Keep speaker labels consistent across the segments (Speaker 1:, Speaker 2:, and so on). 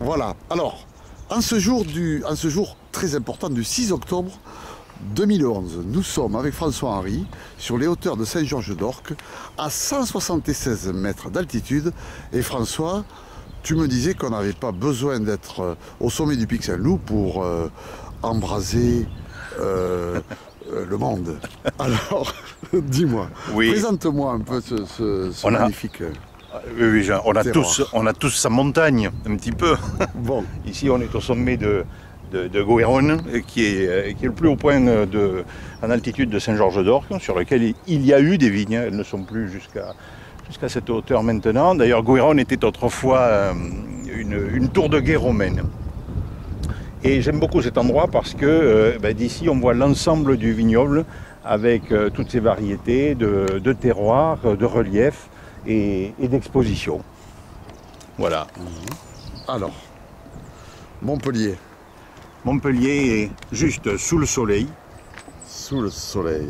Speaker 1: Voilà. Alors, en ce jour très important du 6 octobre 2011, nous sommes avec François-Henri sur les hauteurs de Saint-Georges-d'Orques à 176 mètres d'altitude. Et François, tu me disais qu'on n'avait pas besoin d'être au sommet du Pic Saint-Loup pour embraser le monde. Alors, dis-moi,
Speaker 2: oui.
Speaker 1: Présente-moi un peu ce magnifique...
Speaker 2: Oui, on a tous sa montagne, un petit peu.
Speaker 1: Bon.
Speaker 2: Ici, on est au sommet de Gouéron, qui est le plus haut point en altitude de Saint-Georges-d'Orques, sur lequel il y a eu des vignes. Elles ne sont plus jusqu'à cette hauteur maintenant. D'ailleurs, Gouéron était autrefois une tour de guet romaine. Et j'aime beaucoup cet endroit parce que d'ici, on voit l'ensemble du vignoble avec toutes ces variétés de terroirs, de reliefs et d'exposition. Voilà.
Speaker 1: Alors, Montpellier.
Speaker 2: Montpellier est juste sous le soleil.
Speaker 1: Sous le soleil.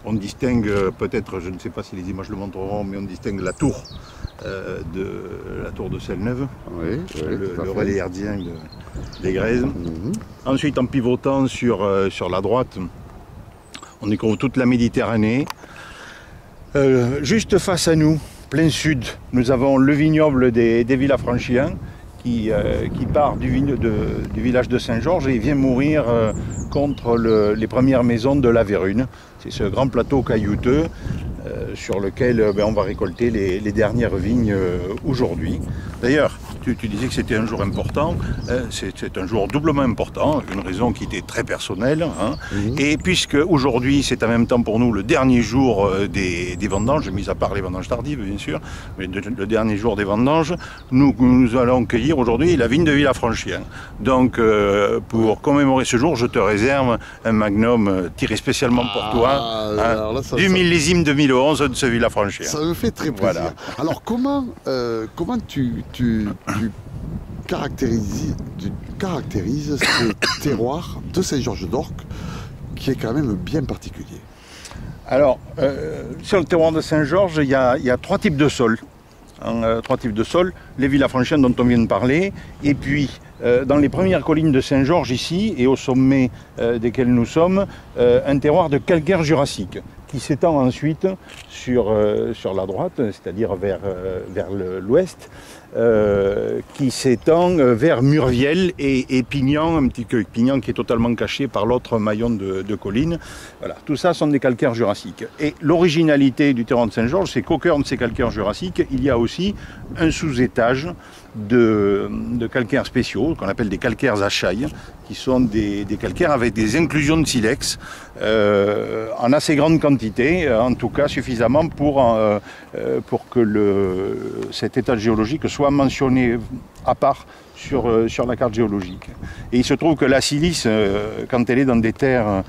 Speaker 2: On distingue peut-être, je ne sais pas si les images le montreront, mais on distingue la tour de Selleneuve,
Speaker 1: oui,
Speaker 2: le relais herdien des Grèzes. Ensuite, en pivotant sur la droite, on découvre toute la Méditerranée. Juste face à nous, plein sud, nous avons le vignoble des Villafranchiens qui part du village de Saint-Georges et vient mourir contre les premières maisons de la Vérune. C'est ce grand plateau caillouteux sur lequel on va récolter les dernières vignes aujourd'hui. D'ailleurs, tu disais que c'était un jour important, c'est un jour doublement important, une raison qui était très personnelle, hein. Et puisque aujourd'hui c'est en même temps pour nous le dernier jour des vendanges, mis à part les vendanges tardives bien sûr, mais le dernier jour des vendanges, nous allons cueillir aujourd'hui la vigne de Villafranchien. Donc pour commémorer ce jour, je te réserve un magnum tiré spécialement pour toi, du millésime 2011 de ce Villafranchien.
Speaker 1: Ça me fait très plaisir. Voilà. Alors comment tu caractérises ce terroir de Saint-Georges-d'Orques qui est quand même bien particulier?
Speaker 2: Alors, sur le terroir de Saint-Georges, il y a trois types de sols. Trois types de sols, les Villafranchiens dont on vient de parler, et puis dans les premières collines de Saint-Georges ici, et au sommet desquelles nous sommes, un terroir de calcaire jurassique, qui s'étend ensuite sur la droite, c'est-à-dire vers l'ouest, qui s'étend vers Murviel et Pignan, un petit peu Pignan qui est totalement caché par l'autre maillon de collines. Voilà, tout ça sont des calcaires jurassiques. Et l'originalité du terroir de Saint-Georges, c'est qu'au cœur de ces calcaires jurassiques, il y a aussi un sous-étage de calcaires spéciaux, qu'on appelle des calcaires à chaille, qui sont des calcaires avec des inclusions de silex en assez grande quantité, en tout cas suffisamment pour que cet état géologique soit mentionné à part sur la carte géologique. Et il se trouve que la silice, quand elle est dans des terres,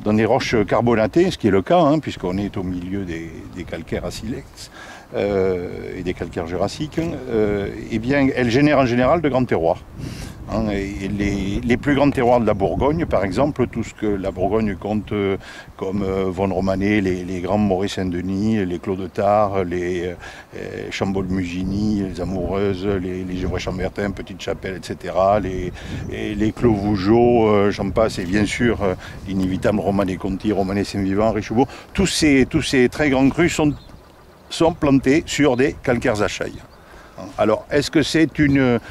Speaker 2: dans des roches carbonatées, ce qui est le cas, hein, puisqu'on est au milieu des calcaires à silex et des calcaires jurassiques, eh bien, elle génère en général de grands terroirs. Hein, et les plus grands terroirs de la Bourgogne, par exemple, tout ce que la Bourgogne compte comme Vosne-Romanée, les grands Moret-Saint-Denis, les Clos de Tare, les Chambol-Musigny, les Amoureuses, les Gevrey-Chambertin, Petite-Chapelle, etc., les Clos Vougeot, j'en passe, et bien sûr l'inévitable Romanée-Conti, Romanée-Saint-Vivant, Richebourg, tous ces très grands crus sont plantés sur des calcaires à chaille. Alors, est-ce que c'est une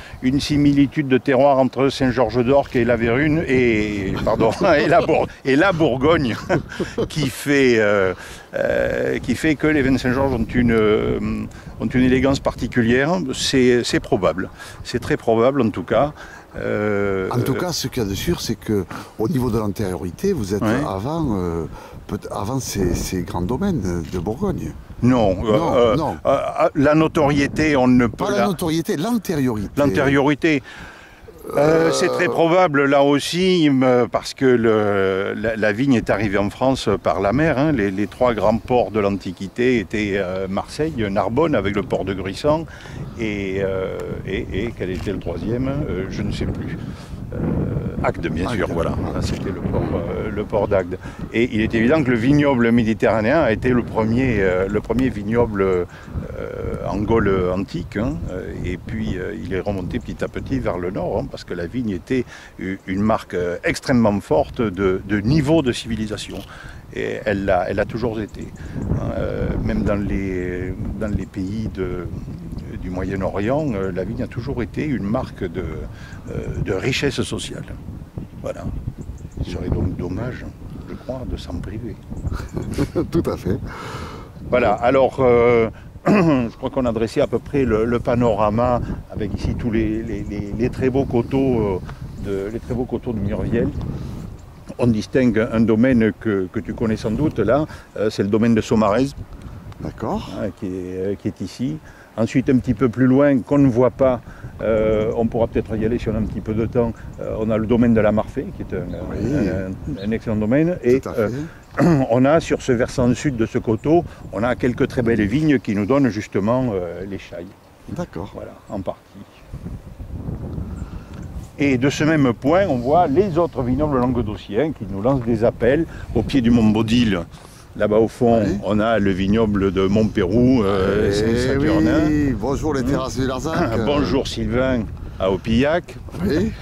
Speaker 2: similitude de terroir entre Saint-Georges-d'Orques et la Vérune et la Bourgogne qui fait que les vins de Saint-Georges ont une élégance particulière? C'est probable, c'est très probable en tout cas.
Speaker 1: En tout cas, ce qu'il y a de sûr, c'est qu'au niveau de l'antériorité, vous êtes avant ces grands domaines de Bourgogne.
Speaker 2: Non, non. La notoriété, on ne peut
Speaker 1: pas la notoriété, l'antériorité.
Speaker 2: L'antériorité. C'est très probable là aussi, parce que la vigne est arrivée en France par la mer. Hein. Les trois grands ports de l'Antiquité étaient Marseille, Narbonne avec le port de Gruissan et quel était le troisième? Je ne sais plus. Agde, bien sûr,
Speaker 1: Agde,
Speaker 2: voilà.
Speaker 1: voilà.
Speaker 2: C'était le port d'Agde. Et il est évident que le vignoble méditerranéen a été le premier vignoble en Gaule antique. Hein. Et puis il est remonté petit à petit vers le nord, hein, parce que la vigne était une marque extrêmement forte de niveau de civilisation. Et elle l'a toujours été. Même dans les pays du Moyen-Orient, la vigne a toujours été une marque de richesse sociale. Voilà. Il serait donc dommage, je crois, de s'en priver.
Speaker 1: Tout à fait.
Speaker 2: Voilà, alors je crois qu'on a dressé à peu près le panorama avec ici tous les très beaux coteaux de Murviel. On distingue un domaine que tu connais sans doute là, c'est le domaine de Saumarez.
Speaker 1: D'accord.
Speaker 2: Qui est ici. Ensuite, un petit peu plus loin, qu'on ne voit pas, on pourra peut-être y aller si on a un petit peu de temps, on a le domaine de la Marfée, qui est un excellent domaine. Et on a sur ce versant sud de ce coteau, on a quelques très belles vignes qui nous donnent justement les chailles.
Speaker 1: D'accord.
Speaker 2: Voilà, en partie. Et de ce même point, on voit les autres vignobles languedociens qui nous lancent des appels au pied du mont Baudil. Là-bas au fond, on a le vignoble de Montpérou, Saint-Saturnin.
Speaker 1: Oui. Bonjour les terrasses du Larzac.
Speaker 2: Bonjour Sylvain à Aupillac.
Speaker 1: Oui.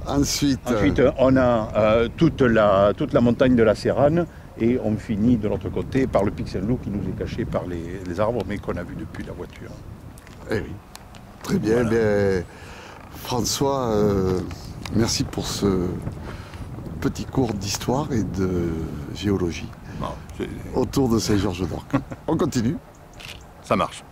Speaker 1: Ensuite,
Speaker 2: on a toute la montagne de la Séranne et on finit de l'autre côté par le Pic Saint-Loup qui nous est caché par les arbres mais qu'on a vu depuis la voiture.
Speaker 1: Eh oui. Très bien. Voilà. Bien, François, merci pour ce petit cours d'histoire et de géologie autour de Saint-Georges-d'Orc. On continue.
Speaker 2: Ça marche.